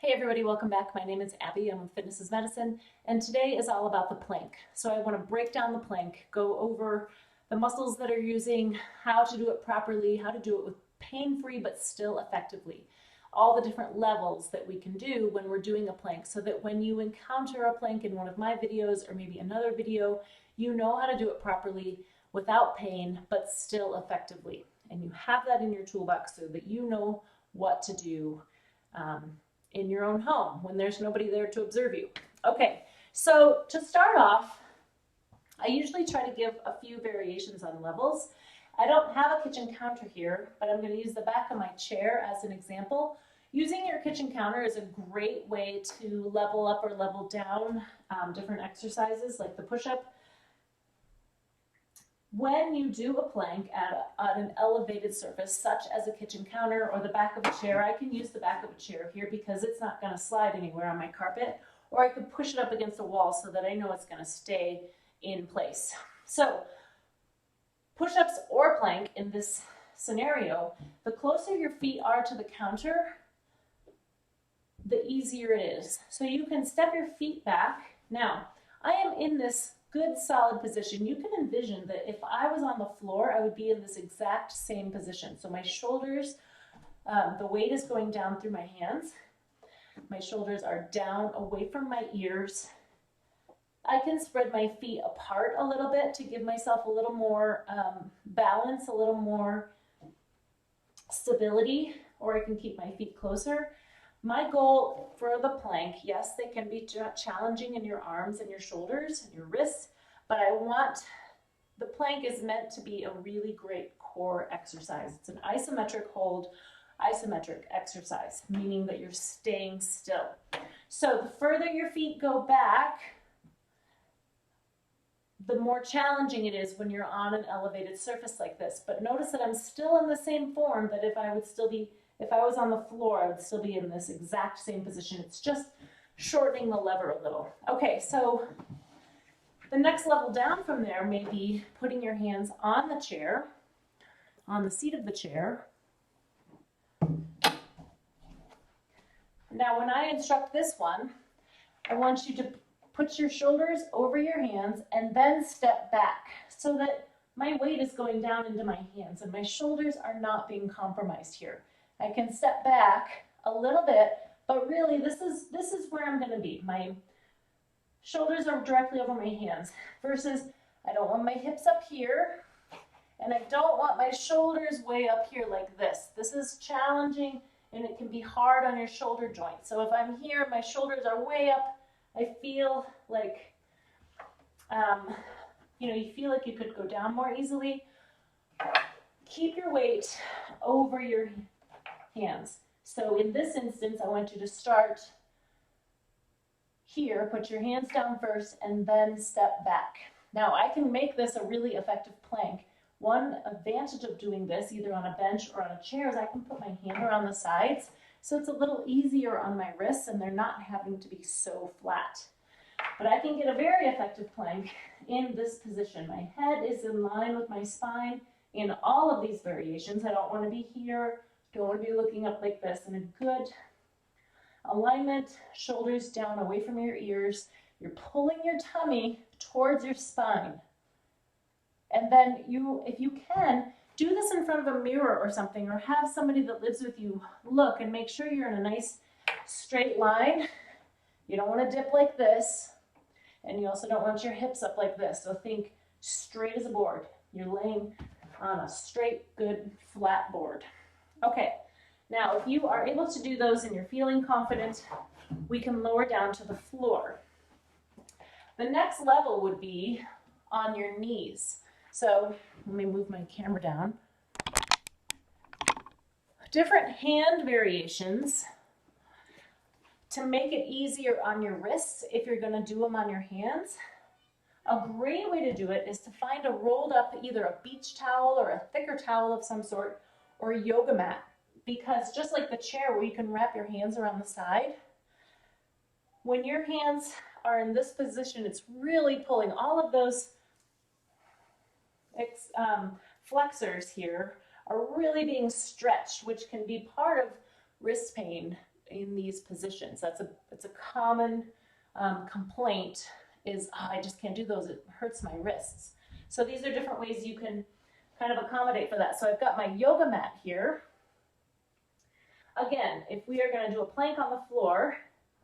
Hey everybody, welcome back. My name is Abby. I'm with Fitness is Medicine, and today is all about the plank. So I want to break down the plank, go over the muscles that are using, how to do it properly, how to do it with pain-free but still effectively. All the different levels that we can do when we're doing a plank so that when you encounter a plank in one of my videos or maybe another video, you know how to do it properly without pain but still effectively. And you have that in your toolbox so that you know what to do in your own home when there's nobody there to observe you. Okay, so to start off, I usually try to give a few variations on levels. I don't have a kitchen counter here, but I'm going to use the back of my chair as an example. Using your kitchen counter is a great way to level up or level down different exercises like the push-up. When you do a plank at an elevated surface, such as a kitchen counter or the back of a chair, I can use the back of a chair here because it's not going to slide anywhere on my carpet, or I could push it up against a wall so that I know it's going to stay in place. So push-ups or plank in this scenario, the closer your feet are to the counter, the easier it is. So you can step your feet back. Now, I am in this good solid position. You can envision that if I was on the floor, I would be in this exact same position. So my shoulders, the weight is going down through my hands. My shoulders are down away from my ears. I can spread my feet apart a little bit to give myself a little more balance, a little more stability, or I can keep my feet closer. My goal for the plank, yes, they can be challenging in your arms and your shoulders and your wrists, but the plank is meant to be a really great core exercise. It's an isometric hold, isometric exercise, meaning that you're staying still. So the further your feet go back, the more challenging it is when you're on an elevated surface like this. But notice that I'm still in the same form that if I was on the floor, I would still be in this exact same position. It's just shortening the lever a little. Okay, so the next level down from there may be putting your hands on the chair, on the seat of the chair. Now, when I instruct this one, I want you to put your shoulders over your hands and then step back so that my weight is going down into my hands and my shoulders are not being compromised here. I can step back a little bit, but really this is where I'm going to be. My shoulders are directly over my hands versus I don't want my hips up here and I don't want my shoulders way up here like this. This is challenging and it can be hard on your shoulder joint. So if I'm here, my shoulders are way up, I feel like, you feel like you could go down more easily. Keep your weight over your hands. So in this instance, I want you to start here, put your hands down first, and then step back. Now, I can make this a really effective plank. One advantage of doing this, either on a bench or on a chair, is I can put my hand around the sides, so it's a little easier on my wrists, and they're not having to be so flat. But I can get a very effective plank in this position. My head is in line with my spine in all of these variations. I don't want to be here. Don't want to be looking up like this. In a good alignment, shoulders down away from your ears. You're pulling your tummy towards your spine. And then if you can, do this in front of a mirror or something, or have somebody that lives with you look and make sure you're in a nice straight line. You don't want to dip like this, and you also don't want your hips up like this. So think straight as a board. You're laying on a straight, good, flat board. Okay, now if you are able to do those and you're feeling confident, we can lower down to the floor. The next level would be on your knees. So let me move my camera down. Different hand variations to make it easier on your wrists if you're going to do them on your hands. A great way to do it is to find a rolled up, either a beach towel or a thicker towel of some sort, or a yoga mat, because just like the chair where you can wrap your hands around the side, when your hands are in this position, it's really pulling all of those flexors here are really being stretched, which can be part of wrist pain in these positions. It's a common complaint is, oh, I just can't do those. It hurts my wrists. So these are different ways you can kind of accommodate for that. So I've got my yoga mat here. Again, if we are going to do a plank on the floor,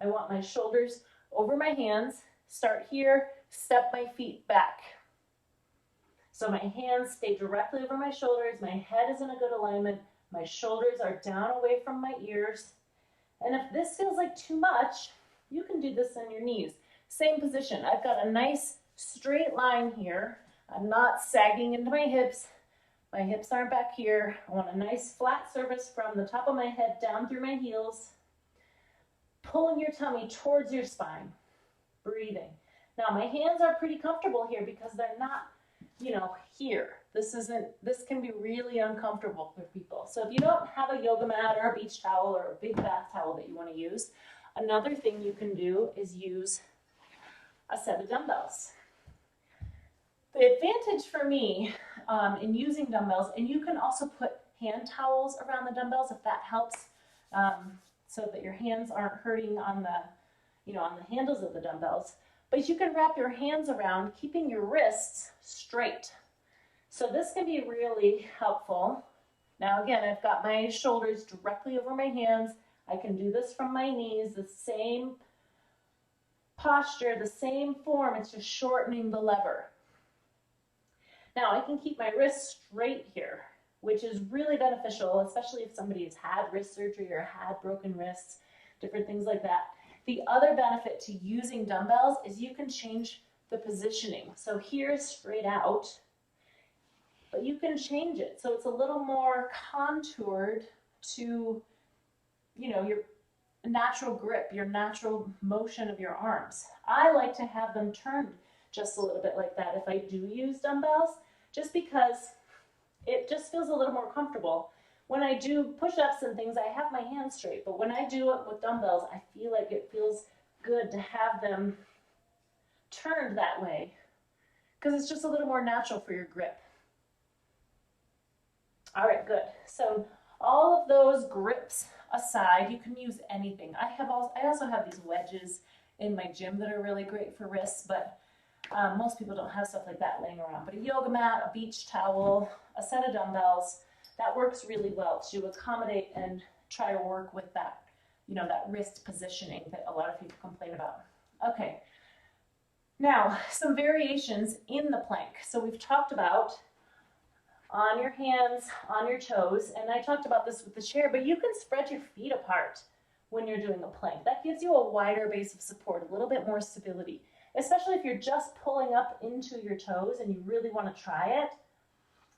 I want my shoulders over my hands, start here, step my feet back. So my hands stay directly over my shoulders, my head is in a good alignment, my shoulders are down away from my ears. And if this feels like too much, you can do this on your knees. Same position. I've got a nice straight line here. I'm not sagging into my hips. My hips aren't back here. I want a nice flat surface from the top of my head down through my heels. Pulling your tummy towards your spine. Breathing. Now my hands are pretty comfortable here because they're not, you know, here. This can be really uncomfortable for people. So if you don't have a yoga mat or a beach towel or a big bath towel that you want to use, another thing you can do is use a set of dumbbells. The advantage for me in using dumbbells, and you can also put hand towels around the dumbbells if that helps, so that your hands aren't hurting on the handles of the dumbbells. But you can wrap your hands around, keeping your wrists straight. So this can be really helpful. Now again, I've got my shoulders directly over my hands. I can do this from my knees, the same posture, the same form, it's just shortening the lever. Now I can keep my wrists straight here, which is really beneficial, especially if somebody has had wrist surgery or had broken wrists, different things like that. The other benefit to using dumbbells is you can change the positioning. So here's straight out, but you can change it. So it's a little more contoured to, you know, your natural grip, your natural motion of your arms. I like to have them turned just a little bit like that if I do use dumbbells, just because it just feels a little more comfortable. When I do push-ups and things, I have my hands straight, but when I do it with dumbbells, I feel like it feels good to have them turned that way because it's just a little more natural for your grip. All right, good. So all of those grips aside, you can use anything. I also have these wedges in my gym that are really great for wrists, but most people don't have stuff like that laying around. But a yoga mat, a beach towel, a set of dumbbells, that works really well to accommodate and try to work with that, you know, that wrist positioning that a lot of people complain about. Okay, now some variations in the plank. So we've talked about on your hands, on your toes, and I talked about this with the chair, but you can spread your feet apart when you're doing a plank. That gives you a wider base of support, a little bit more stability, especially if you're just pulling up into your toes and you really want to try it.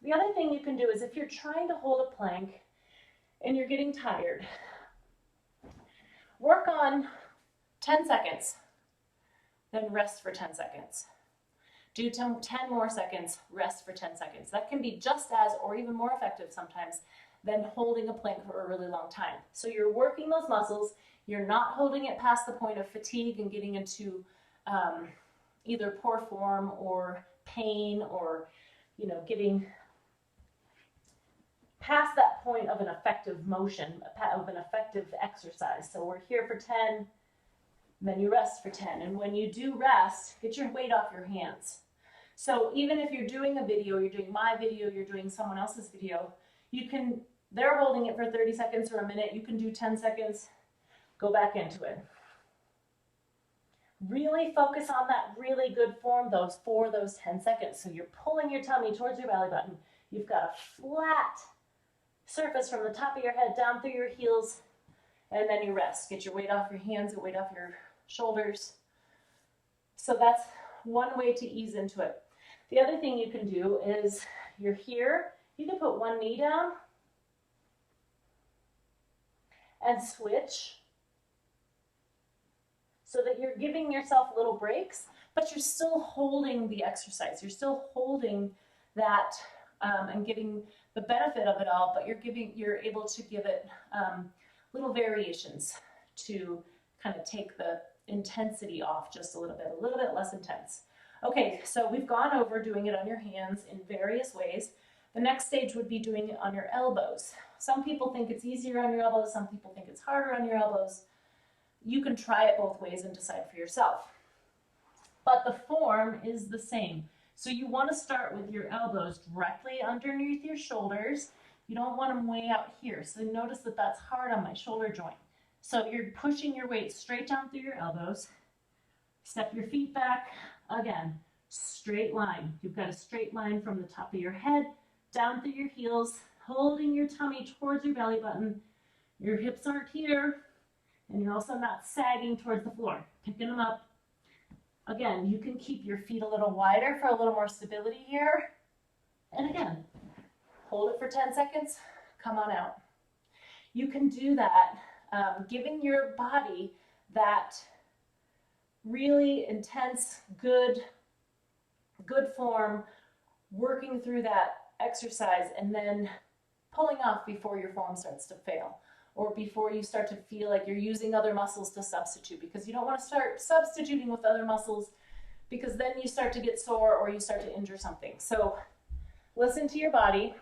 The other thing you can do is if you're trying to hold a plank and you're getting tired, work on 10 seconds, then rest for 10 seconds. Do 10 more seconds, rest for 10 seconds. That can be just as, or even more effective sometimes, than holding a plank for a really long time. So you're working those muscles, you're not holding it past the point of fatigue and getting into either poor form or pain or, you know, getting past that point of an effective motion, of an effective exercise. So we're here for 10, then you rest for 10. And when you do rest, get your weight off your hands. So even if you're doing a video, you're doing my video, you're doing someone else's video, they're holding it for 30 seconds or a minute, you can do 10 seconds, go back into it. Really focus on that really good form for those 10 seconds. So you're pulling your tummy towards your belly button. You've got a flat surface from the top of your head down through your heels, and then you rest. Get your weight off your hands, get weight off your shoulders. So that's one way to ease into it. The other thing you can do is you're here, you can put one knee down and switch so that you're giving yourself little breaks, but you're still holding the exercise. You're still holding that and getting the benefit of it all, but you're able to give it little variations to kind of take the intensity off just a little bit less intense. Okay, so we've gone over doing it on your hands in various ways. The next stage would be doing it on your elbows. Some people think it's easier on your elbows, some people think it's harder on your elbows. You can try it both ways and decide for yourself. But the form is the same. So you want to start with your elbows directly underneath your shoulders. You don't want them way out here. So notice that that's hard on my shoulder joint. So you're pushing your weight straight down through your elbows. Step your feet back. Again, straight line. You've got a straight line from the top of your head down through your heels, holding your tummy towards your belly button. Your hips aren't here, and you're also not sagging towards the floor. Picking them up. Again, you can keep your feet a little wider for a little more stability here. And again, hold it for 10 seconds, come on out. You can do that, giving your body that really intense, good form, working through that exercise, and then pulling off before your form starts to fail, or before you start to feel like you're using other muscles to substitute, because you don't want to start substituting with other muscles, because then you start to get sore or you start to injure something. So listen to your body,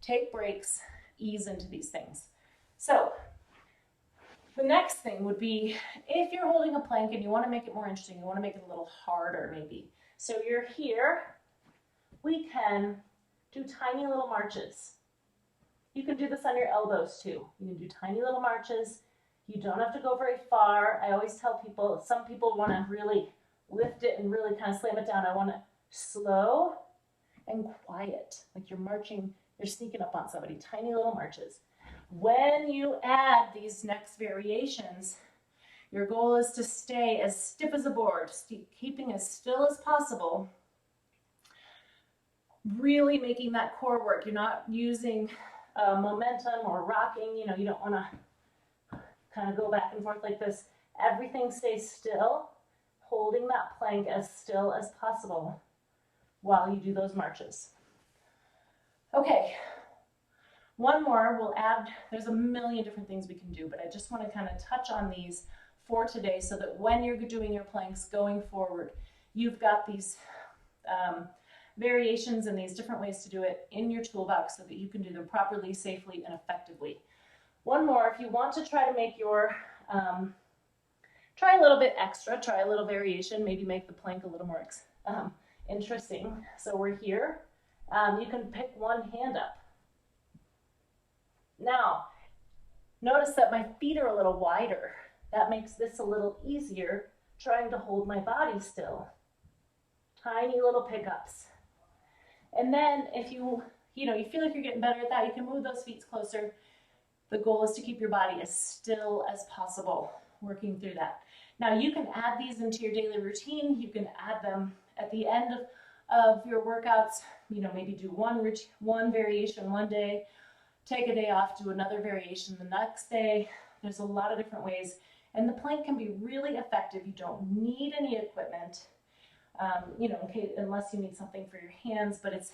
take breaks, ease into these things. So the next thing would be, if you're holding a plank and you want to make it more interesting, you want to make it a little harder maybe. So you're here, we can do tiny little marches. You can do this on your elbows too. You can do tiny little marches. You don't have to go very far. I always tell people, some people want to really lift it and really kind of slam it down. I want to slow and quiet, like you're marching, you're sneaking up on somebody, tiny little marches. When you add these next variations, your goal is to stay as stiff as a board, keeping as still as possible, really making that core work. You're not using momentum or rocking, you don't want to kind of go back and forth like this. Everything stays still, holding that plank as still as possible while you do those marches. Okay, one more we'll add. There's a million different things we can do, but I just want to kind of touch on these for today so that when you're doing your planks going forward, you've got these variations and these different ways to do it in your toolbox so that you can do them properly, safely, and effectively. One more, if you want to try to make your, try a little bit extra, try a little variation, maybe make the plank a little more interesting. So we're here. You can pick one hand up. Now, notice that my feet are a little wider. That makes this a little easier trying to hold my body still. Tiny little pickups. And then if you feel like you're getting better at that, you can move those feet closer. The goal is to keep your body as still as possible, working through that. Now you can add these into your daily routine. You can add them at the end of your workouts. Maybe do one variation one day, take a day off, do another variation the next day. There's a lot of different ways. And the plank can be really effective. You don't need any equipment, unless you need something for your hands, but it's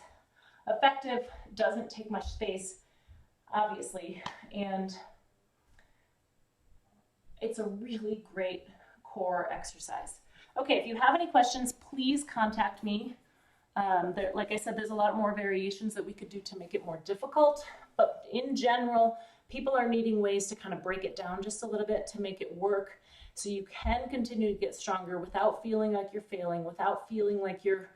effective, doesn't take much space, obviously, and it's a really great core exercise. Okay, if you have any questions, please contact me. Like I said, there's a lot more variations that we could do to make it more difficult, but in general, people are needing ways to kind of break it down just a little bit to make it work so you can continue to get stronger without feeling like you're failing, without feeling like you're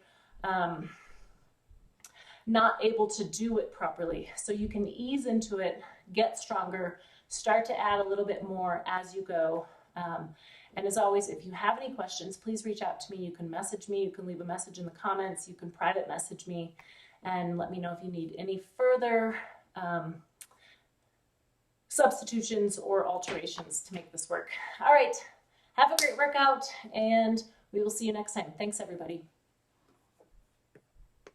not able to do it properly. So you can ease into it, get stronger, start to add a little bit more as you go. And as always, if you have any questions, please reach out to me. You can message me, you can leave a message in the comments, you can private message me, and let me know if you need any further substitutions or alterations to make this work. All right, have a great workout, and we will see you next time. Thanks, everybody.